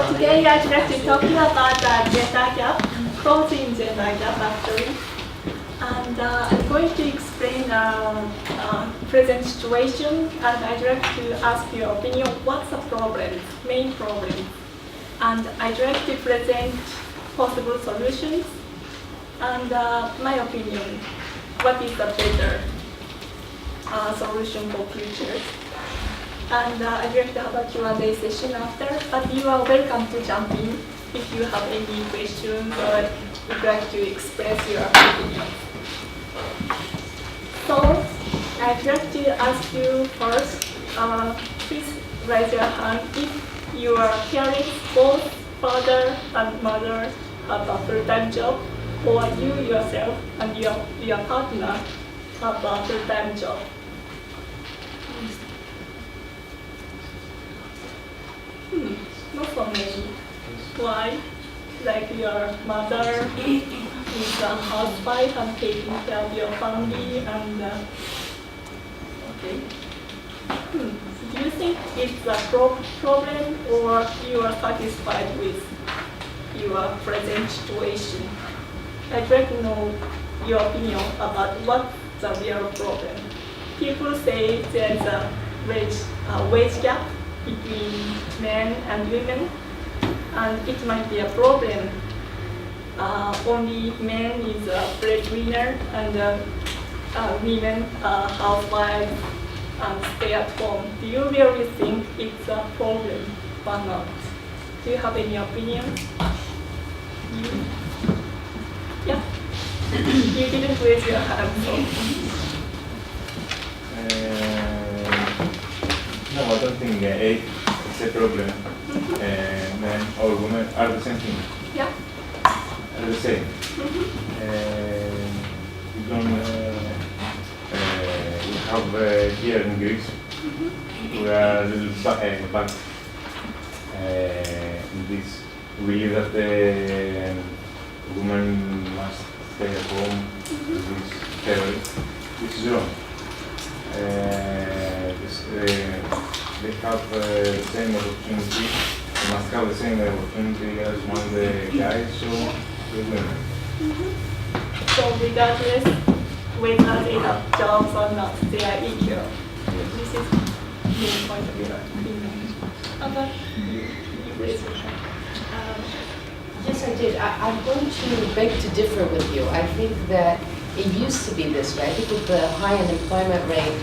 So today I'd like to talk about the gender gap, closing gender gap actually. And I'm going to explain present situation, and I'd like to ask your opinion. What's the problem, main problem? And I'd like to present possible solutions and my opinion. What is the better solution for future? And I'd like to have a Q&A session after, but you are welcome to jump in if you have any questions or would like to express your opinion. So I'd like to ask you first, please raise your hand if your parents, both father and mother, have a full-time job, or you yourself and your partner have a full-time job. Not so many. Why? Like your mother is a housewife and taking care of your family and okay. Do you think it's a problem or you are satisfied with your present situation? I'd like to know your opinion about what's the real problem. People say there's a wage gap between men and women, and it might be a problem. Only men is a breadwinner and women are housewives and stay at home. Do you really think it's a problem or not? Do you have any opinion? Yeah. You didn't raise your hand, so. No, I don't think it's a problem. Men or women are the same thing. Yeah. Are the same. We don't. We have here in Greece. We are a little back in this. We believe that the woman must stay at home with this terrorist. This is wrong. They have the same opportunity, they must have the same opportunity as one of the guys, so they win. So regardless whether they have jobs or not, they are equal. This is the main point of your opinion. Okay. You raise your hand. Yes, I did. I'm going to beg to differ with you. I think that it used to be this way. I think with the high unemployment rate,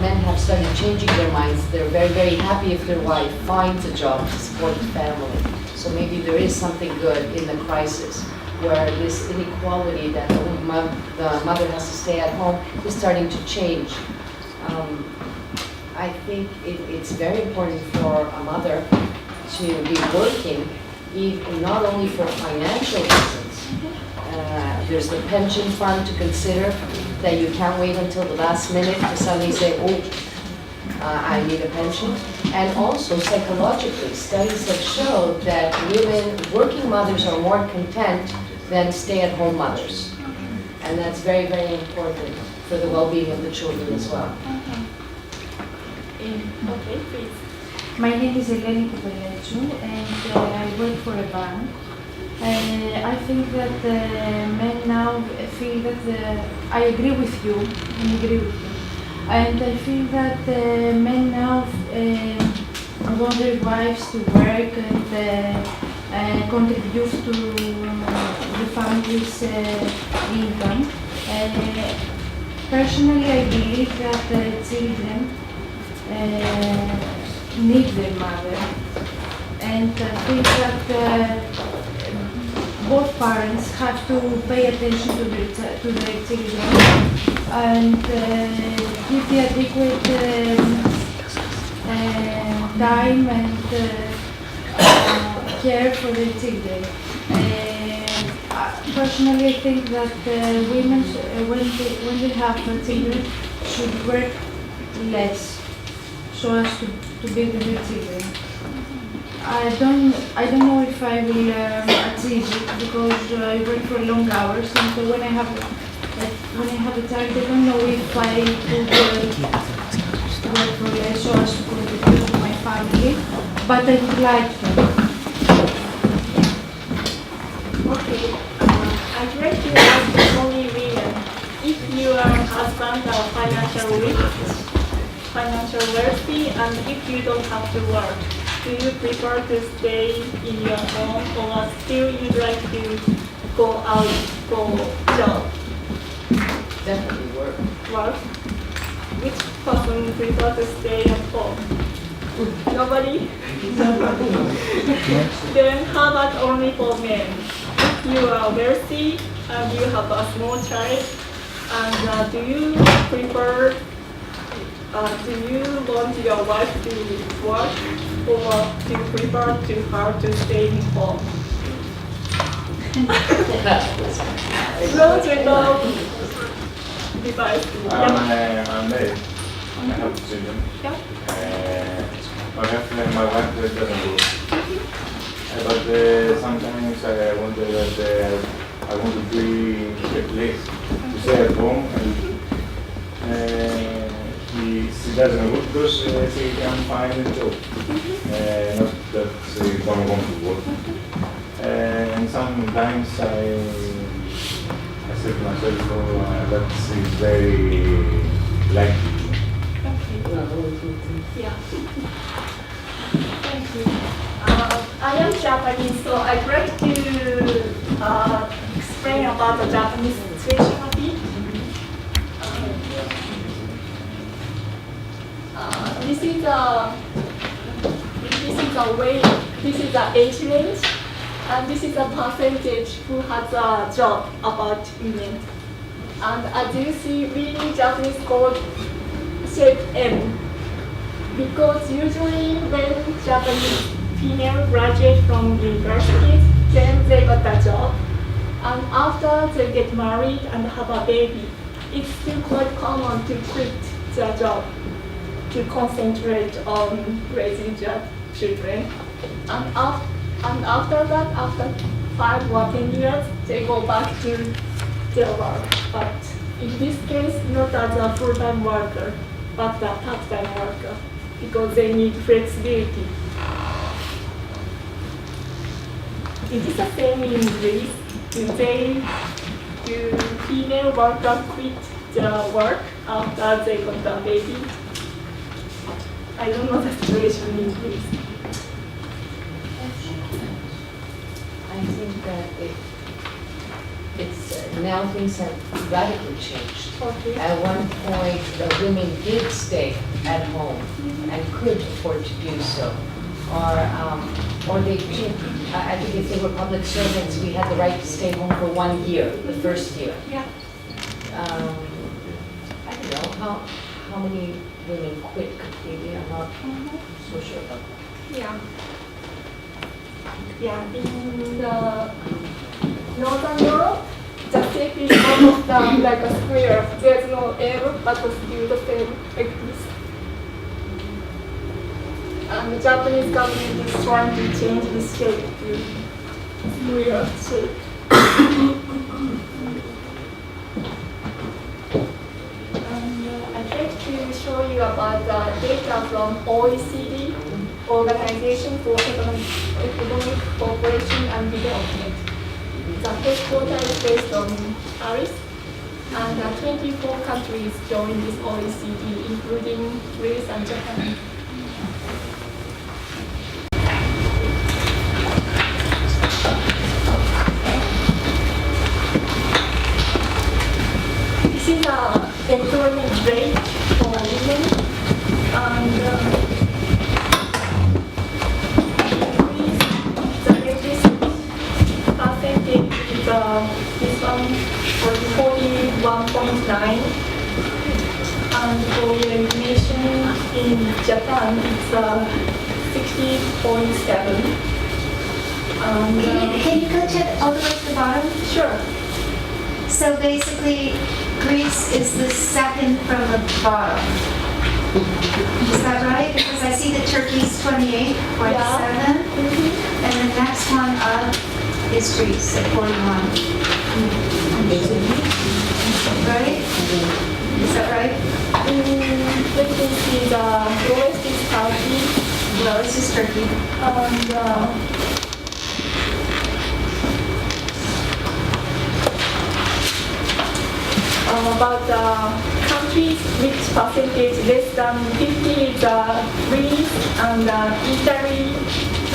men have started changing their minds. They're very, very happy if their wife finds a job to support the family. So maybe there is something good in the crisis, where this inequality that the mother has to stay at home is starting to change. I think it's very important for a mother to be working, not only for financial reasons. There's the pension fund to consider, that you can't wait until the last minute to suddenly say, oh, I need a pension. And also psychologically, studies have shown that working mothers are more content than stay-at-home mothers. And that's very, very important for the well-being of the children as well. Okay, please. My name is Eleni Koupeletou and I work for a bank. I think that men now feel that I agree with you, and I feel that men now want their wives to work and contribute to the family's income. Personally, I believe that children need their mother, and I think that both parents have to pay attention to their children and give the adequate time and care for their children. Personally, I think that women, when they have children, should work less so as to be with their children. I don't know if I will achieve it because I work for long hours, and so when I have a child, I don't know if I could work for less so as to contribute to my family, but I would like to. Okay. I'd like to ask only women. If your husband are financial wealthy, and if you don't have to work, do you prefer to stay in your home, or still you'd like to go out for job? Definitely work. Work? Which person prefer to stay at home? Nobody? Then how about only for men? If you are wealthy and you have a small child, and do you prefer, do you want your wife to work, or do you prefer to her to stay in home? No gender device. I'm married. I have children. Yeah. My wife doesn't work. But sometimes I wonder that I want to be a place to stay at home, and she doesn't work because she can find a job. Not that she don't want to work. And sometimes I said to myself that she's very lucky. Yeah. Thank you. I am Japanese, so I'd like to explain about the Japanese situation a bit. This is the age range, and this is the percentage who has a job about women. And as you see, really Japanese code shape M. Because usually when Japanese female graduate from universities, then they got a job. And after they get married and have a baby, it's still quite common to quit their job to concentrate on raising their children. And after that, after 5 or 10 years, they go back to their work. But in this case, not as a full-time worker, but a part-time worker, because they need flexibility. Is this the same in Greece? Do female workers quit their work after they got a baby? I don't know the situation in Greece. I think that it's now things have radically changed. Okay. At one point, the women did stay at home and could afford to do so. Or they could, I think if they were public servants, we had the right to stay home for 1 year, the first year. Yeah. I don't know how many women quit completely. I'm not so sure about that. Yeah. Yeah, in the Northern Europe, the shape is almost like a square. There's no L, but it's still the same, like this. And the Japanese government is trying to change this shape to square shape. And I'd like to show you about the data from OECD, Organization for Economic Cooperation and Development. The headquarters is based on Paris, and 24 countries join this OECD, including Greece and Japan. This is the employment rate for women, and the latest percentage is this one for 41.9, and for your information, in Japan it's 60.7. Can you go all the way to the bottom? Sure. So basically, Greece is the second from the bottom. Is that right? Because I see that Turkey's 28.7, and the next one up is Greece at 41. Right? Is that right? Let me see, the lowest is Turkey, Lowest is Turkey. and about countries which percentage less than 50 is Greece and Italy.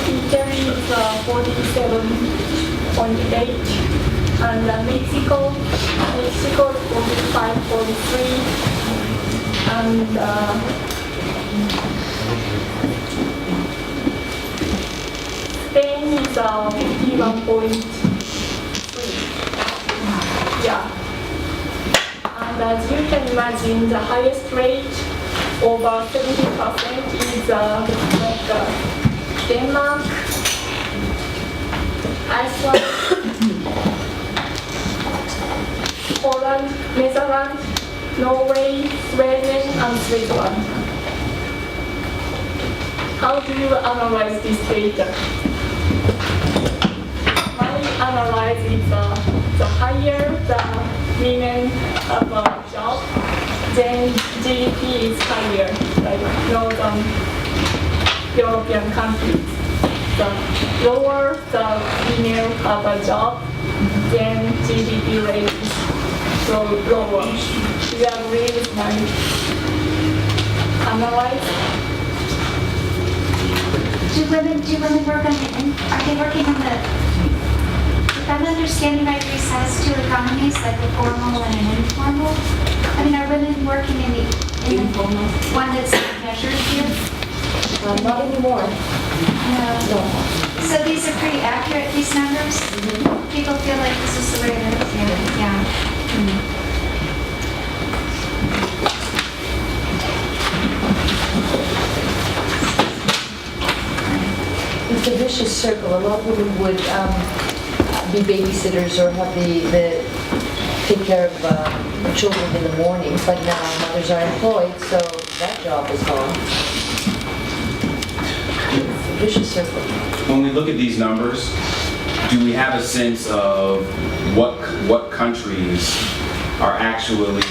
Italy is 47.8 and Mexico is 45.3 and Spain is 51.3. Yeah. And as you can imagine, the highest rate, over 70%, is Denmark, Iceland, Poland, Netherlands, Norway, Sweden, and Switzerland. How do you analyze this data? My analysis is the higher the women have a job, then GDP is higher, like Northern European countries. The lower the women have a job, then GDP rate is lower. Do you agree with my analysis? Do women work on are they working on the, if I'm understanding right, Greece has two economies, like the formal and an informal. I mean, are women working in the Informal. one that's measured here? Not anymore. No. No. So these are pretty accurate, these numbers? People feel like this is the way it is? Yeah. It's a vicious circle. A lot of women would be babysitters or have the take care of children in the morning, but now mothers are employed, so that job is gone. It's a vicious circle. When we look at these numbers, do we have a sense of what countries are actually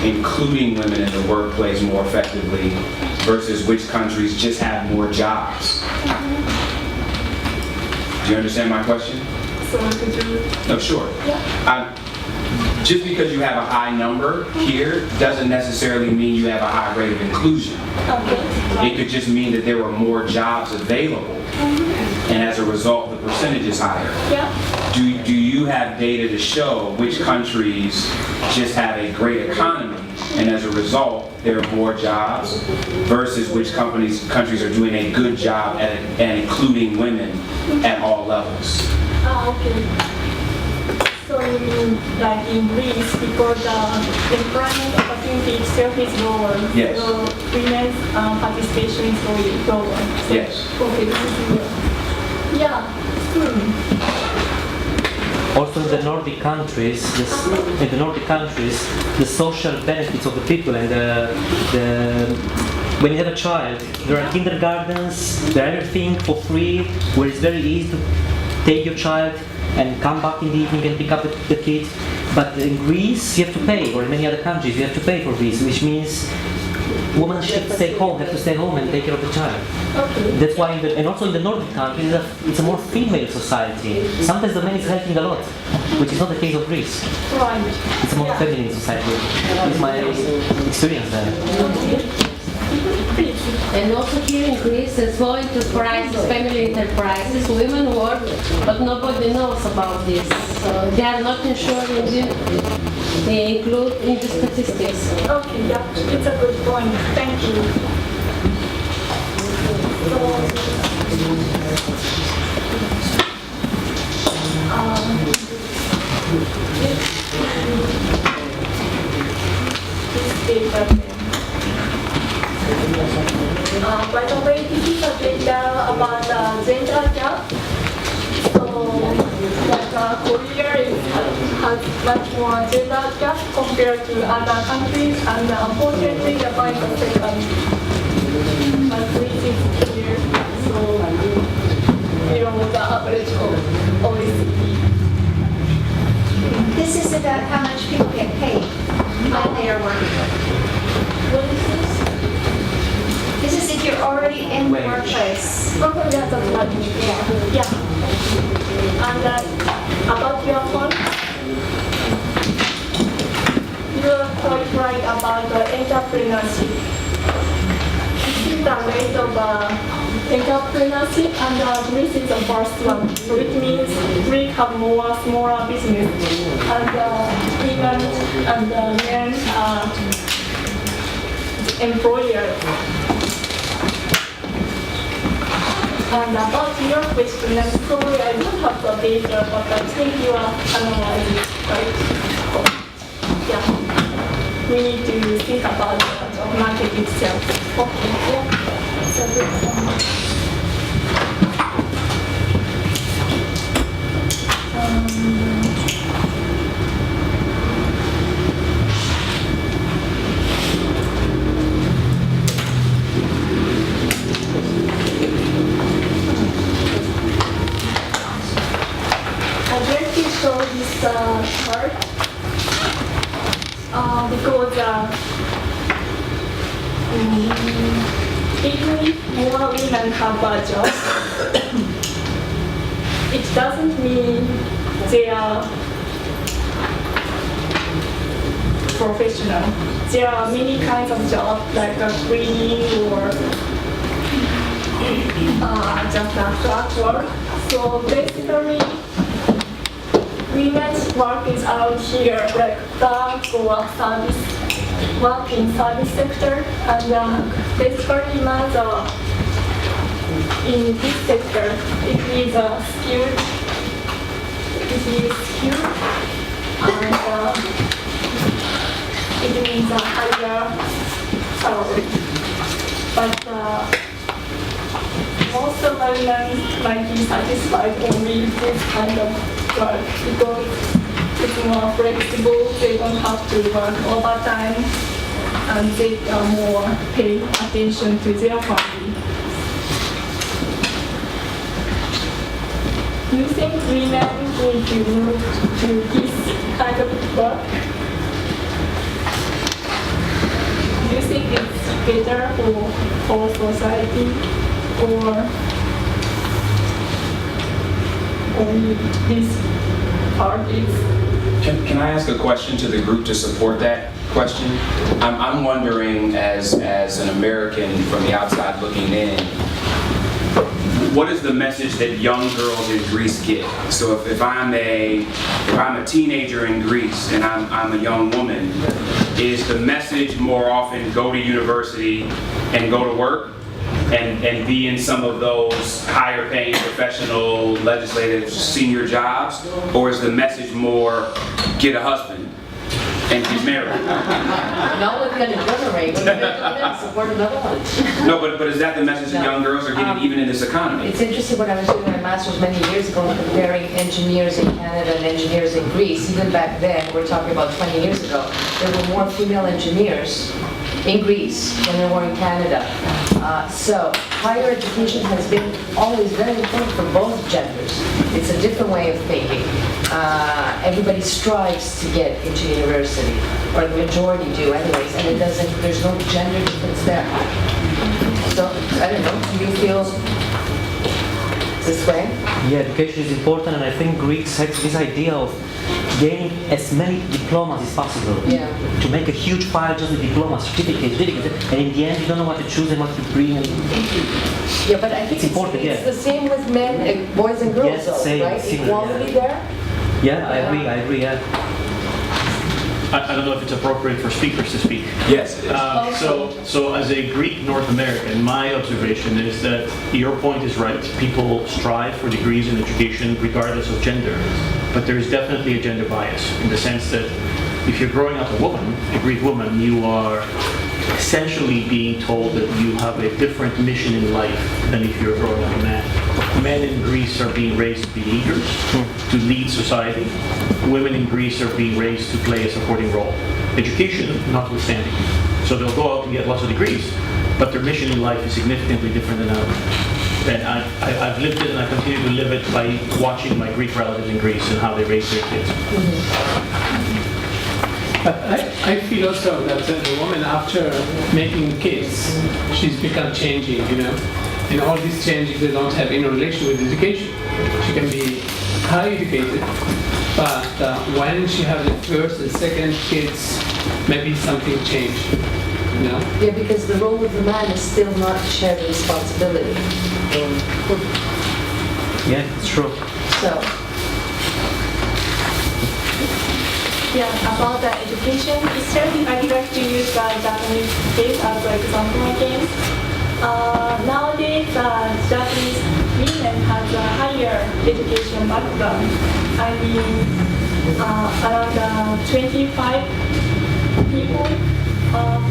including women in the workplace more effectively versus which countries just have more jobs? Do you understand my question? So could you? No, sure. Yeah. Just because you have a high number here doesn't necessarily mean you have a high rate of inclusion. Okay. It could just mean that there were more jobs available, and as a result, the percentage is higher. Yeah. Do you have data to show which countries just have a great economy, and as a result, there are more jobs, versus which countries are doing a good job at including women at all levels? Okay. So you mean like in Greece, because the employment opportunity itself is lower. Yes. So women's participation is lower. So, Yes. Okay, this is clear. Yeah. Also in the Nordic countries, the social benefits of the people and when you have a child, there are kindergartens, there are everything for free, where it's very easy to take your child and come back in the evening and pick up the kid. But in Greece, you have to pay, or in many other countries, you have to pay for this, which means women should stay home, have to stay home and take care of the child. Okay. That's why, and also in the Nordic countries, it's a more female society. Sometimes the man is helping a lot, which is not the case of Greece. Right. It's a more Yeah. feminine society. It's my experience there. Okay. Please. And also here in Greece, small enterprises, family enterprises, women work, but nobody knows about this. So they are not insured in the, they include in the statistics. Okay, yeah, it's a good point. Thank you. This data then. By the way, this is a data about gender gap. So, like Korea has much more gender gap compared to other countries, and unfortunately, Japan is the second. But Greece is here, so below the average of OECD. This is about how much people get paid when they are working. What is this? This is if you're already in the Wage. workplace. Oh, yeah, that's right. Yeah. And about your phone? Your about the entrepreneurship. This is the rate of entrepreneurship, and Greece is the first one. So it means Greece have more smaller business, and women and men are employers. And about your question, I'm sorry I don't have the data, but I think you are analyzing it right. Yeah, we need to think about the market itself. Okay, yeah, so good. Chart because even if more women have a job, it doesn't mean they are professional. There are many kinds of jobs like cleaning or just a flat work. So basically, women's work is out here, like bank or service, work in service sector, and basically men's in this sector, it is skilled, and it means a higher salary. But most of the women might be satisfied only with this kind of work because it's more flexible, they don't have to work overtime, and they are more pay attention to their family. Do you think women need to move to this kind of work? Do you think it's better for society or only this part is? Can I ask a question to the group to support that question? I'm wondering, as an American from the outside looking in, what is the message that young girls in Greece get? So if I'm a teenager in Greece and I'm a young woman, is the message more often go to university and go to work and be in some of those higher paying professional legislative senior jobs? Or is the message more get a husband and get married? Not what's going to generate, but we're going to support another one. No, but is that the message that young girls are getting even in this economy? It's interesting, when I was doing my master's many years ago, comparing engineers in Canada and engineers in Greece. Even back then, we're talking about 20 years ago, there were more female engineers in Greece than there were in Canada. So higher education has been always very important for both genders. It's a different way of thinking. Everybody strives to get into university, or the majority do anyways, and there's no gender difference there. So, I don't know, do you feel this way? Yeah, education is important, and I think Greeks have this idea of gaining as many diplomas as possible. Yeah. To make a huge pile just with diplomas, certificates, and in the end you don't know what to choose and what to bring. Yeah, but I think it's important, yeah. the same with men, boys and girls, Yes, though, same, right? similar, Equality yeah. there? Yeah, I agree, yeah. I don't know if it's appropriate for speakers to speak. Yes, it is. So as a Greek North American, my observation is that your point is right. People strive for degrees in education regardless of gender. But there is definitely a gender bias in the sense that if you're growing up a woman, a Greek woman, you are essentially being told that you have a different mission in life than if you're growing up a man. Men in Greece are being raised to be leaders, to lead society. Women in Greece are being raised to play a supporting role. Education notwithstanding. So they'll go out and get lots of degrees, but their mission in life is significantly different than ours. And I've lived it and I continue to live it by watching my Greek relatives in Greece and how they raise their kids. But I feel also that the woman, after making kids, she's become changing, And all these changes, they don't have any relation with education. She can be highly educated, But when she had the first and second kids, maybe something changed. You know? Yeah, because the role of the man is still not shared responsibility. Yeah, it's true. So, Yeah, about the education system, I'd like to use the Japanese case as an example again. Nowadays, Japanese women have a higher education background. I mean, around 25 people,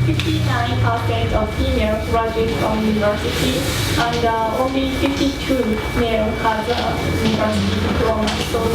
59% of female graduate from university, and only 52 male has a university diploma. So